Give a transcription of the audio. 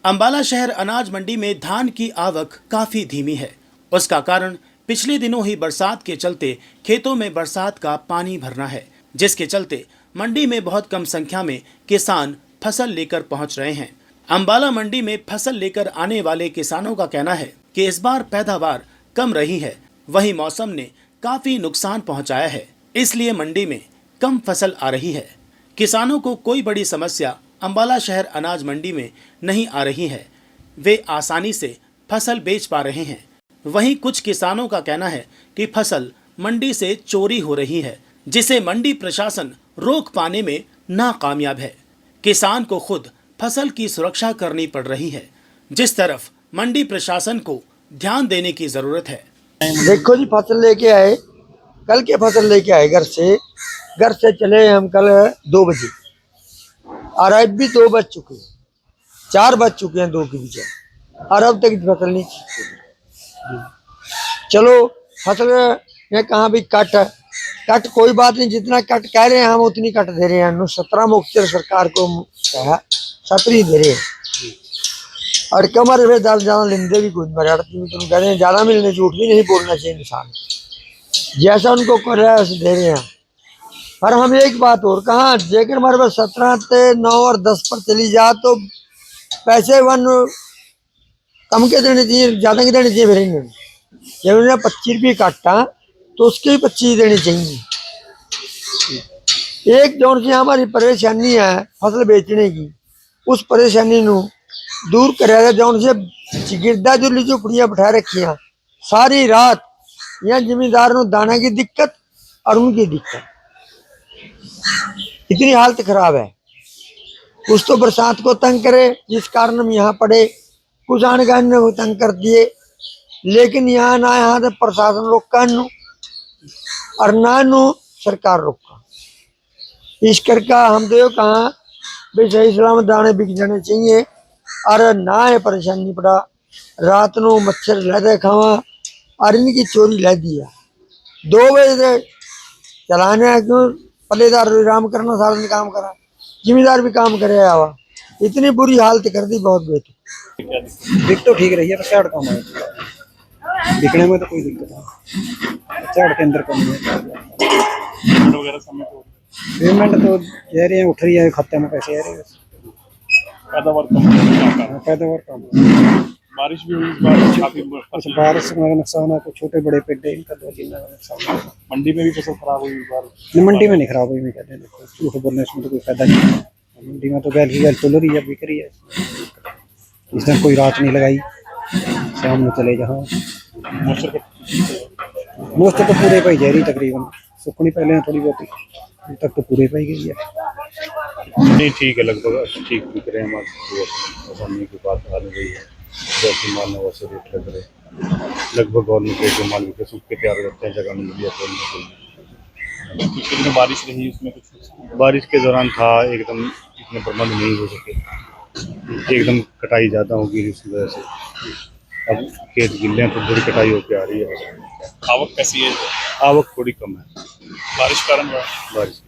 अंबाला शहर अनाज मंडी में धान की आवक काफी धीमी है। उसका कारण पिछले दिनों ही बरसात के चलते खेतों में बरसात का पानी भरना है, जिसके चलते मंडी में बहुत कम संख्या में किसान फसल लेकर पहुंच रहे हैं। अंबाला मंडी में फसल लेकर आने वाले किसानों का कहना है कि इस बार पैदावार कम रही है, वहीं मौसम ने काफी नुकसान पहुंचाया है, इसलिए मंडी में कम फसल आ रही है। किसानों को कोई बड़ी समस्या अंबाला शहर अनाज मंडी में नहीं आ रही है, वे आसानी से फसल बेच पा रहे हैं। वहीं कुछ किसानों का कहना है कि फसल मंडी से चोरी हो रही है, जिसे मंडी प्रशासन रोक पाने में नाकामयाब है। किसान को खुद फसल की सुरक्षा करनी पड़ रही है, जिस तरफ मंडी प्रशासन को ध्यान देने की जरूरत है। देखो जी, फसल लेके आए, कल के फसल लेके आए घर से चले हम कल 2 बजे और अब भी 2 बज चुके हैं, 4 बज चुके हैं 2 के बीच और अब तक फसल नहीं। चलो फसल में कहाँ भी कट कोई बात नहीं, जितना कट कह रहे हैं हम उतनी कट दे रहे हैं। 17 मुख्तर सरकार को 17 दे रहे हैं और कमर में ज्यादा लेंदे भी कुछ मरे तुम कह रहे हैं ज्यादा मिलने, झूठ भी नहीं बोलना चाहिए इंसान, जैसा उनको कर रहा है वैसे दे रहे हैं। पर हम एक बात और कहा, जेकर हमारे पास 17 से 9 और 10 पर चली जा तो पैसे कम के देने चाहिए, ज्यादा के देने चाहिए। फिर जब उन्हें 25 रुपये काटा तो उसके ही 25 देने चाहिए। एक जौन सी हमारी परेशानी है फसल बेचने की, उस परेशानी को दूर करेगा। जौन से गिरदा जो झोपड़ियां बैठा रखी हैं सारी रात, यहाँ जिम्मेदार दाना की दिक्कत और उनकी दिक्कत, इतनी हालत खराब है। कुछ तो बरसात को तंग करे जिस कारण हम यहाँ पड़े, कुछ आने को तंग कर दिए, लेकिन यहाँ ना यहाँ से प्रशासन रोका और ना सरकार रोका। इस करके हम तो कहा भाई सही सलामत दाने बिक जाने चाहिए और ना है परेशानी पड़ा। रात को मच्छर लहदे खावा और इनकी चोरी लह दिया। 2 बजे चलाने क्यों पल्लेदार आराम करना, सारा दिन काम करा, जिम्मेदार भी काम करे आवा। इतनी बुरी हालत कर दी, बहुत बेहतर। बिक तो ठीक रही है, पर चाड़ कम है, बिकने में तो कोई दिक्कत नहीं। चाड़ के अंदर कम है। पेमेंट तो कह रहे हैं उठ रही है, खाते में पैसे आ रहे हैं। पैदावार कम, बारिश भी हुई, बारिश काफी बारिश का नुकसान है, छोटे बड़े पेड़ इनका 2-3 का नुकसान है। मंडी में भी फसल खराब हुई बार। मंडी में नहीं खराब हुई, मैं कहते हैं झूठ बोलने इसमें तो कोई फायदा नहीं है। मंडी में तो गैल की गैल चल रही है, बिक रही है, इसमें कोई रात नहीं लगाई, शाम में चले जहाँ मोस्ट तो पूरे पाई जा रही, तकरीबन सुखनी पहले थोड़ी बहुत तक तो पूरे पाई गई है। नहीं ठीक है, लगभग ठीक बिक रहे हैं हमारे की बात आ रही है। जैसे माल ने वैसे रेट लग रहे लगभग, और जो माल बिके सूख के तैयार करते हैं जगह मिल गया खोलने के लिए। बारिश रही उसमें कुछ, बारिश के दौरान था एकदम इतने प्रबंध नहीं हो सके, एकदम कटाई ज़्यादा होगी इस वजह से। अब खेत गिले हैं तो थोड़ी कटाई होकर आ रही है। आवक कैसी है? आवक थोड़ी कम है, बारिश कारण बारिश की।